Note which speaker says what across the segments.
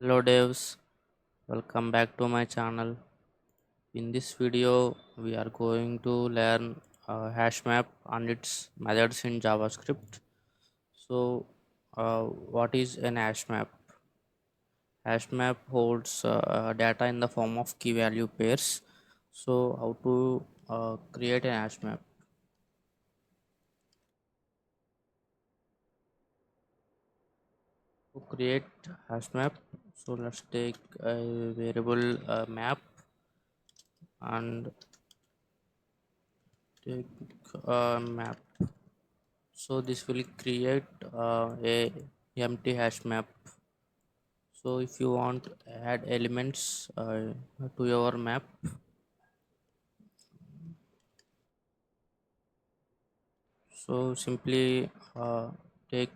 Speaker 1: Hello devs, welcome back to my channel. In this video, we are going to learn Hashmap and its methods in JavaScript. So, what is an Hashmap? Hashmap holds data in the form of key value pairs. So, how to create an Hashmap? To create Hashmap, so let's take a variable map and take a map. So this will create a empty hash map. So if you want to add elements to your map, so simply take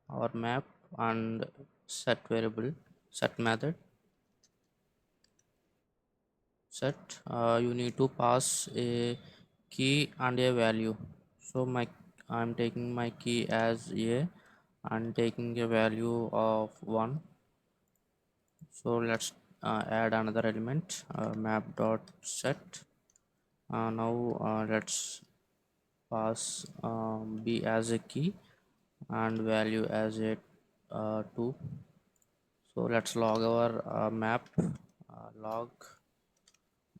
Speaker 1: our map and set variable, set method, set. You need to pass a key and a value. So I'm taking my key as a and taking a value of 1. So let's add another element, map dot set. Now let's pass b as a key and value as a 2. So let's log our map, log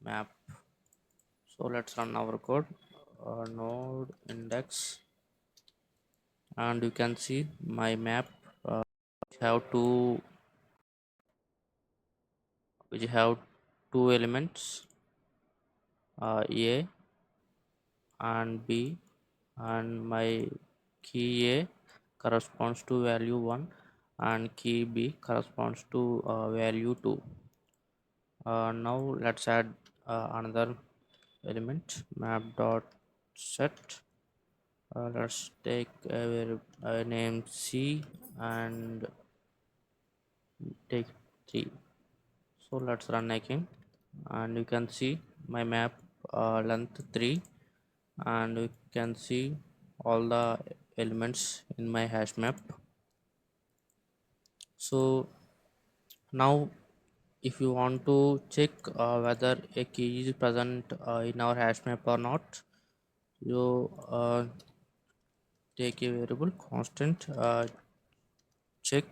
Speaker 1: map. So let's run our code, node index, and you can see my map uh, have two which have two elements, a and b, and my key a corresponds to value 1 and key b corresponds to value 2. Now let's add another element, map dot set. Let's take a name c and take 3. So let's run again, and you can see my map length 3, and you can see all the elements in my hash map. So now if you want to check whether a key is present in our hash map or not, you take a variable constant check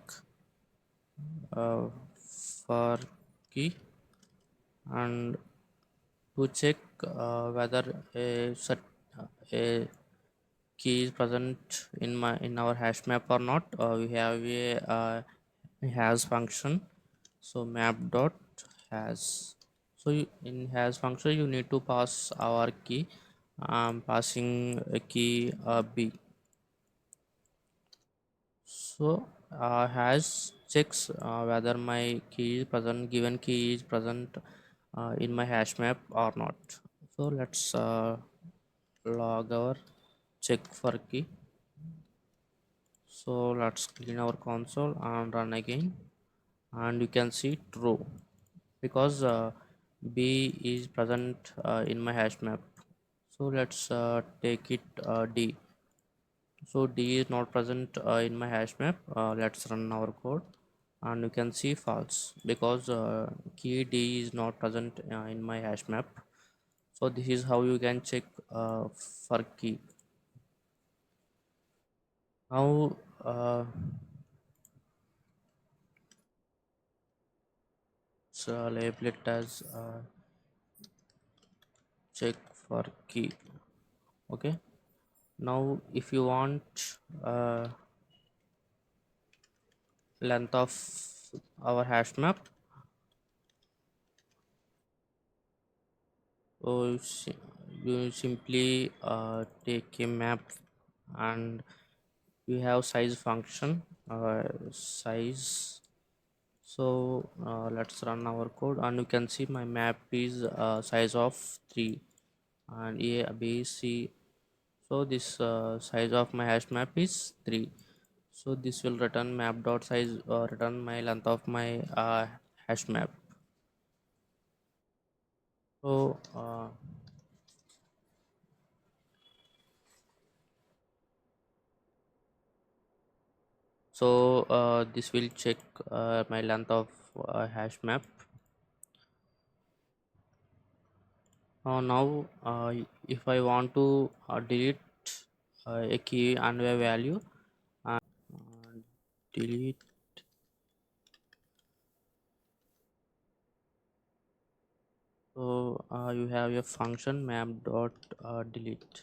Speaker 1: uh, for key, and to check whether a key is present in our hash map or not, we have a has function. So map dot has. So in has function you need to pass our key. Passing a key b. So has checks whether my key is present, given key is present in my hash map or not. So let's log our check for key. So let's clean our console and run again, and you can see true because b is present in my hash map. So let's take it d. So d is not present in my hash map. Let's run our code, and you can see false because key d is not present in my hash map. So this is how you can check for key. Now label it as check for key. Okay, now if you want length of our hash map, so you simply take a map, and we have size function, size. So let's run our code, and you can see my map is size of 3 and a b c. So this size of my hash map is 3. So this will return map dot size, return my length of my hash map. So So this will check my length of hash map. Now if I want to delete a key and a value, uh, delete. So you have a function map dot delete.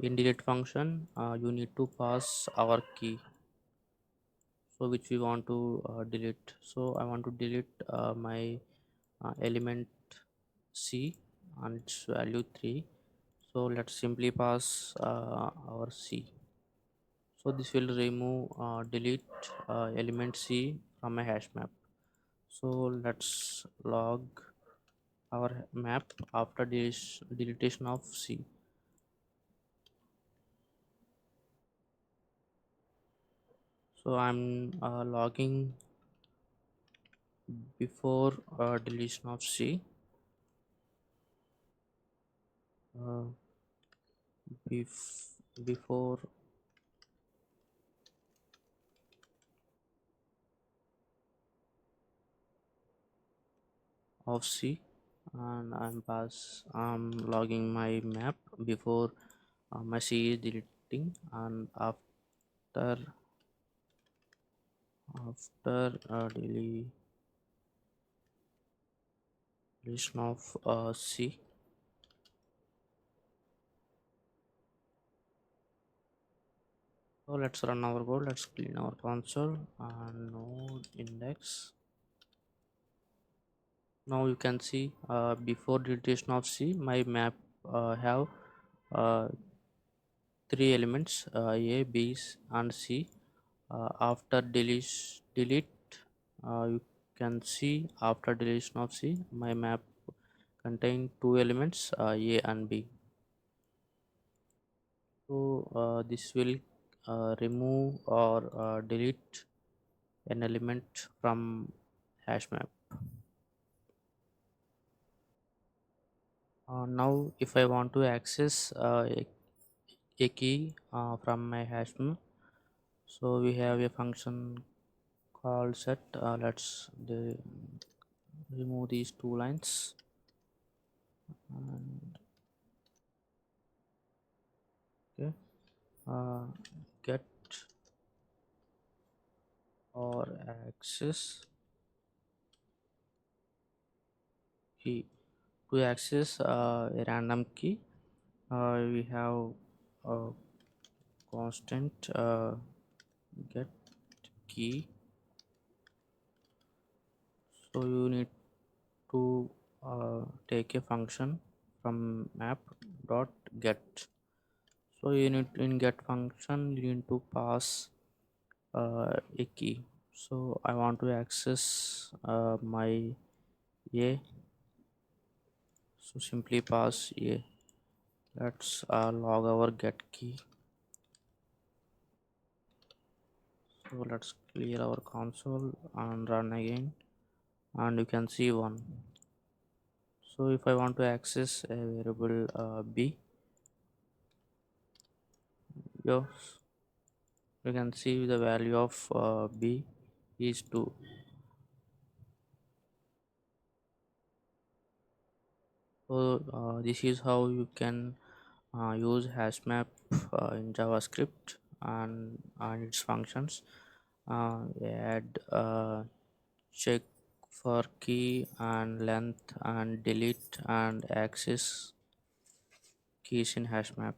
Speaker 1: In delete function, you need to pass our key, so which we want to delete. So I want to delete my element c and its value 3. So let's simply pass our c. So this will remove delete element c from a hash map. So let's log our map after this deletion of c. So I'm logging before deletion of c. uh, before of c, and I'm logging my map before my c is deleting, and after deletion of c. So let's run our code. Let's clean our console and node index. Now you can see before deletion of c, my map have uh, three elements a, b, and c. After delete, you can see after deletion of c, my map contain two elements a and b. So this will remove or delete an element from hash map. Now if I want to access a key from my hash map, so we have a function called set. Remove these two lines and okay, uh, get or access key. To access a random key, we have a constant get key. So you need to take a function from map dot get. So you need in get function you need to pass a key. So I want to access my a, so simply pass a. Let's log our get key. So let's clear our console and run again, and you can see one. So if I want to access a variable b, yes, you can see the value of b is 2. So this is how you can use hashmap in JavaScript and its functions. Add check for key and length and delete and access keys in hashmap.